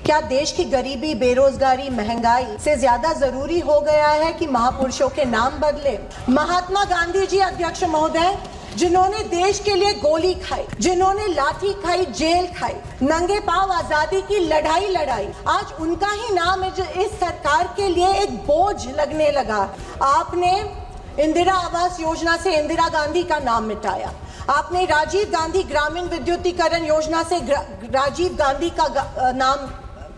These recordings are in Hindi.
क्या देश की गरीबी, बेरोजगारी, महंगाई से ज्यादा जरूरी हो गया है कि महापुरुषों के नाम बदले? महात्मा गांधी जी अध्यक्ष महोदय, जिन्होंने देश के लिए गोली खाई, जिन्होंने लाठी खाई, जेल खाई, नंगे पांव आजादी की लड़ाई लड़ाई, आज उनका ही नाम इस सरकार के लिए एक बोझ लगने लगा। आपने इंदिरा आवास योजना से इंदिरा गांधी का नाम मिटाया। आपने राजीव गांधी ग्रामीण विद्युतीकरण योजना से राजीव गांधी का नाम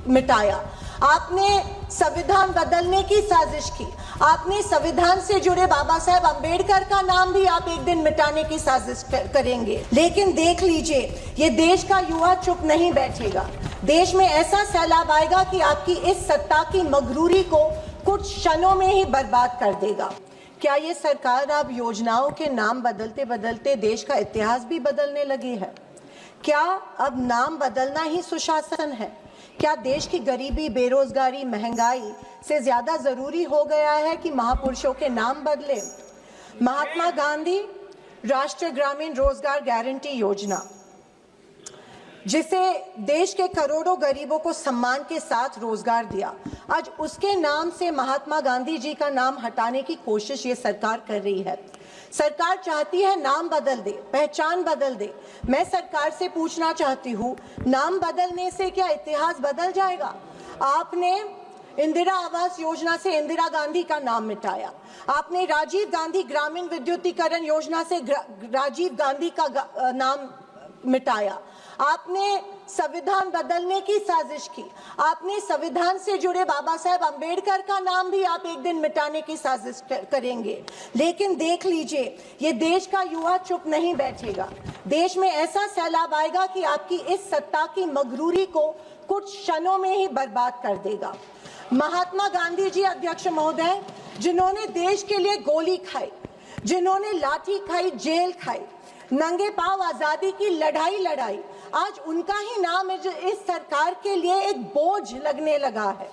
मिटाया। आपने संविधान बदलने की साजिश की। आपने संविधान से जुड़े बाबा साहेब अंबेडकर का नाम भी आप एक दिन मिटाने की साजिश करेंगे। लेकिन देख लीजिए, ये देश का युवा चुप नहीं बैठेगा। देश में ऐसा सैलाब आएगा कि आपकी इस सत्ता की मगरूरी को कुछ क्षणों में ही बर्बाद कर देगा। क्या ये सरकार अब योजनाओं के नाम बदलते बदलते देश का इतिहास भी बदलने लगी है? क्या अब नाम बदलना ही सुशासन है? क्या देश की गरीबी, बेरोजगारी, महंगाई से ज्यादा जरूरी हो गया है कि महापुरुषों के नाम बदले? महात्मा गांधी राष्ट्रीय ग्रामीण रोजगार गारंटी योजना, जिसे देश के करोड़ों गरीबों को सम्मान के साथ रोजगार दिया, आज उसके नाम से महात्मा गांधी जी का नाम हटाने की कोशिश ये सरकार कर रही है। सरकार चाहती है नाम बदल दे, पहचान बदल दे। मैं सरकार से पूछना चाहती हूँ, नाम बदलने से क्या इतिहास बदल जाएगा? आपने इंदिरा आवास योजना से इंदिरा गांधी का नाम मिटाया। आपने राजीव गांधी ग्रामीण विद्युतीकरण योजना से राजीव गांधी का नाम मिटाया। आपने संविधान बदलने की साजिश की। आपने संविधान से जुड़े बाबा साहेब अंबेडकर का नाम भी आप एक दिन मिटाने की साजिश करेंगे। लेकिन देख लीजिए, ये देश का युवा चुप नहीं बैठेगा। देश में ऐसा सैलाब आएगा कि आपकी इस सत्ता की मगरूरी को कुछ क्षणों में ही बर्बाद कर देगा। महात्मा गांधी जी अध्यक्ष महोदय, जिन्होंने देश के लिए गोली खाई, जिन्होंने लाठी खाई, जेल खाई, नंगे पांव आजादी की लड़ाई लड़ाई, आज उनका ही नाम इस सरकार के लिए एक बोझ लगने लगा है।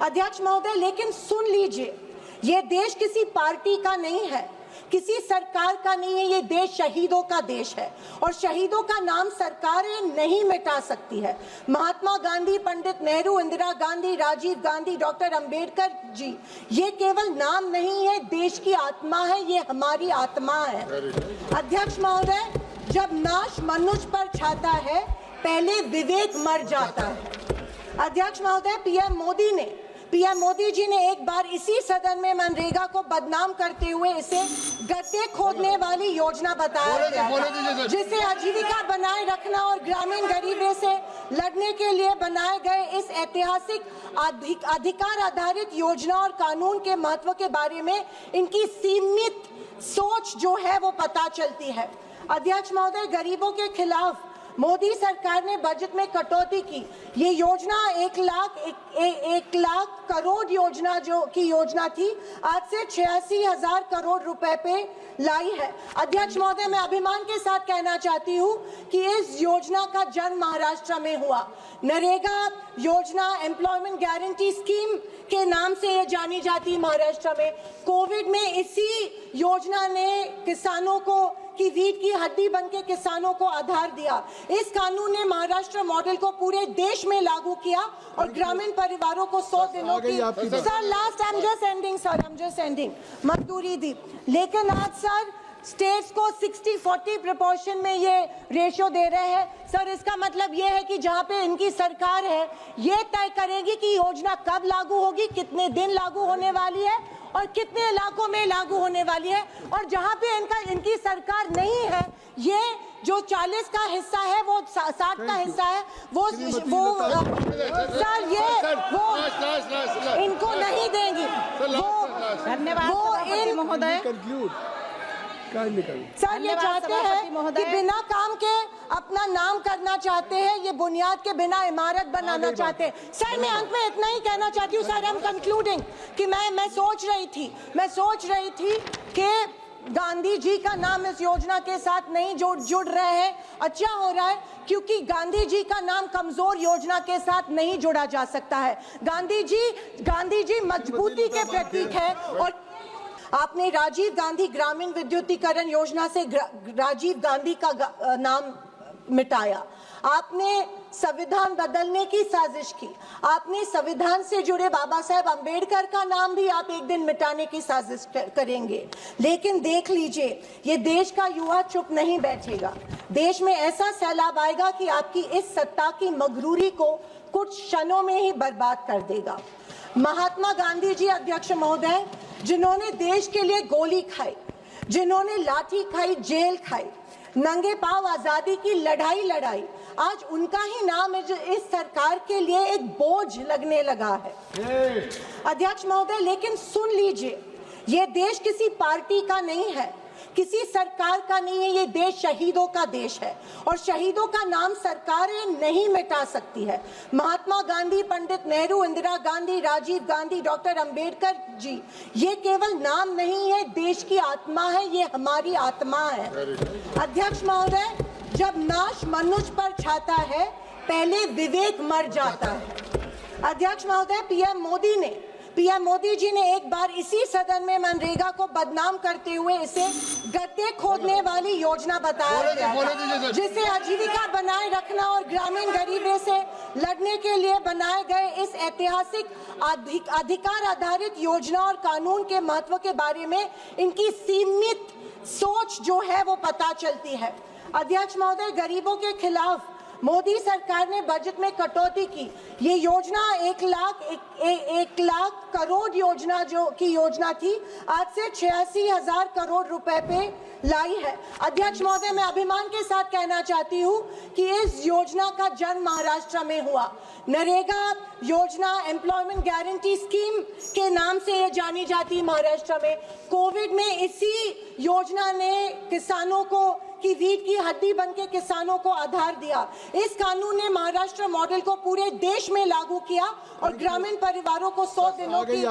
अध्यक्ष महोदय, लेकिन सुन लीजिए, ये देश किसी पार्टी का नहीं है, किसी सरकार का नहीं है। ये देश शहीदों का देश है और शहीदों का नाम सरकारें नहीं मिटा सकती है। महात्मा गांधी, पंडित नेहरू, इंदिरा गांधी, राजीव गांधी, डॉक्टर अंबेडकर जी, ये केवल नाम नहीं है, देश की आत्मा है, ये हमारी आत्मा है। अध्यक्ष महोदय, जब नाश मनुष्य पर छाता है, पहले विवेक मर जाता है। अध्यक्ष महोदय, पीएम मोदी जी ने एक बार इसी सदन में मनरेगा को बदनाम करते हुए इसे गड्ढे खोदने वाली योजना बताया गया, जिसे आजीविका बनाए रखना और ग्रामीण गरीबी से लड़ने के लिए बनाए गए इस ऐतिहासिक अधिकार आधारित योजना और कानून के महत्व के बारे में इनकी सीमित सोच जो है वो पता चलती है। अध्यक्ष महोदय, गरीबों के खिलाफ मोदी सरकार ने बजट में कटौती की। ये योजना 1 लाख करोड़ योजना की योजना थी, आज से 86,000 करोड़ रुपए पे लाई है। अध्यक्ष महोदय, मैं अभिमान के साथ कहना चाहती हूँ कि इस योजना का जन्म महाराष्ट्र में हुआ। नरेगा योजना, एम्प्लॉयमेंट गारंटी स्कीम के नाम से ये जानी जाती है महाराष्ट्र में। कोविड में इसी योजना ने किसानों को की रीढ़ की हड्डी बनके किसानों को आधार दिया। इस कानून ने महाराष्ट्र मॉडल को पूरे देश में लागू किया और ग्रामीण परिवारों को 100 दिनों की मजदूरी दी। लेकिन आज सर स्टेट्स को 60-40 प्रोपोर्शन में ये रेशियो दे रहे हैं। सर, इसका मतलब ये है कि जहाँ पे इनकी सरकार है, ये तय करेगी कि योजना कब लागू होगी, कितने दिन लागू होने वाली है और कितने इलाकों में लागू होने वाली है। और जहाँ पे इनकी सरकार नहीं है, ये जो 40 का हिस्सा है वो 60 का हिस्सा है, वो सर ये वो इनको नहीं देंगी। धन्यवाद महोदय। सर, ये चाहते हैं कि बिना काम के अपना नाम करना चाहते हैं, ये बुनियाद के बिना इमारत बनाना चाहते हैं। सर, मैं अंत में इतना ही कहना चाहती हूँ सर, हम कंक्लूडिंग कि मैं सोच रही थी कि गांधी जी का नाम इस योजना के साथ नहीं जुड़ रहे हैं। अच्छा हो रहा है, क्योंकि गांधी जी का नाम कमजोर योजना के साथ नहीं जोड़ा जा सकता है। गांधी जी मजबूती के प्रतीक है। और आपने राजीव गांधी ग्रामीण विद्युतीकरण योजना से राजीव गांधी का नाम मिटाया, आपने संविधान बदलने की साजिश की, आपने संविधान से जुड़े बाबा साहेब अंबेडकर का नाम भी आप एक दिन मिटाने की साजिश करेंगे। लेकिन देख लीजिए, ये देश का युवा चुप नहीं बैठेगा। देश में ऐसा सैलाब आएगा कि आपकी इस सत्ता की मगरूरी को कुछ क्षणों में ही बर्बाद कर देगा। महात्मा गांधी जी अध्यक्ष महोदय, जिन्होंने देश के लिए गोली खाई, जिन्होंने लाठी खाई, जेल खाई, नंगे पांव आजादी की लड़ाई लड़ाई, आज उनका ही नाम इस सरकार के लिए एक बोझ लगने लगा है। अध्यक्ष महोदय, लेकिन सुन लीजिए, ये देश किसी पार्टी का नहीं है, किसी सरकार का नहीं है, ये देश शहीदों का देश है और शहीदों का नाम सरकारें नहीं मिटा सकती है। महात्मा गांधी, पंडित नेहरू, इंदिरा गांधी, राजीव गांधी, डॉक्टर अंबेडकर जी, ये केवल नाम नहीं है, देश की आत्मा है, ये हमारी आत्मा है। अध्यक्ष महोदय, जब नाश मनुष्य पर छाता है, पहले विवेक मर जाता है। अध्यक्ष महोदय, पीएम मोदी जी ने एक बार इसी सदन में मनरेगा को बदनाम करते हुए इसे गड्ढे खोदने वाली योजना बताया गया था, जिसे आजीविका बनाए रखना और ग्रामीण गरीबी से लड़ने के लिए बनाए गए इस ऐतिहासिक अधिकार आधारित योजना और कानून के महत्व के बारे में इनकी सीमित सोच जो है वो पता चलती है। अध्यक्ष महोदय, गरीबों के खिलाफ मोदी सरकार ने बजट में कटौती की। ये योजना 1 लाख करोड़ योजना की योजना थी, आज से 86,000 करोड़ रुपए पे लाई है। अध्यक्ष महोदय, मैं अभिमान के साथ कहना चाहती हूँ कि इस योजना का जन्म महाराष्ट्र में हुआ। नरेगा योजना, एम्प्लॉयमेंट गारंटी स्कीम के नाम से ये जानी जाती है महाराष्ट्र में। कोविड में इसी योजना ने किसानों को की रीढ़ की हड्डी बनके किसानों को आधार दिया। इस कानून ने महाराष्ट्र मॉडल को पूरे देश में लागू किया और ग्रामीण परिवारों को 100 दिनों की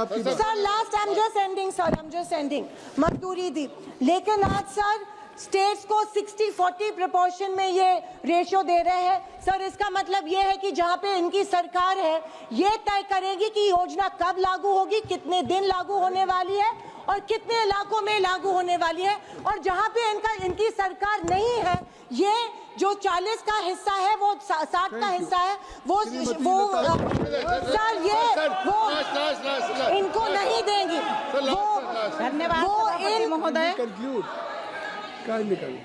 I'm just ending मजदूरी दी। लेकिन आज सर स्टेट्स को 60-40 प्रोपोर्शन में ये रेशियो दे रहे हैं। सर, इसका मतलब ये है कि जहाँ पे इनकी सरकार है, ये तय करेगी कि योजना कब लागू होगी, कितने दिन लागू होने वाली है और कितने इलाकों में लागू होने वाली है। और जहाँ पे इनकी सरकार नहीं है, ये जो 40 का हिस्सा है, वो 60 का हिस्सा है, वो सर ये वो इनको नहीं देंगी।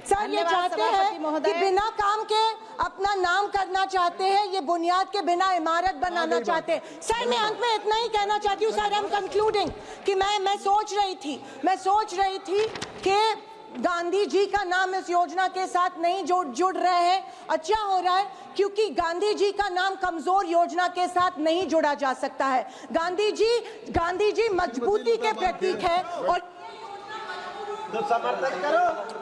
सर, ये चाहते हैं कि बिना काम के अपना नाम करना चाहते हैं, ये बुनियाद के बिना इमारत बनाना चाहते हैं। सर, मैं अंत में इतना ही कहना चाहती हूँ सर, आई एम कंक्लूडिंग कि मैं सोच रही थी कि गांधी जी का नाम इस योजना के साथ नहीं जुड़ रहे हैं। अच्छा हो रहा है, क्योंकि गांधी जी का नाम कमजोर योजना के साथ नहीं जुड़ा जा सकता है। गांधी जी मजबूती के प्रतीक है और समर्थन करो।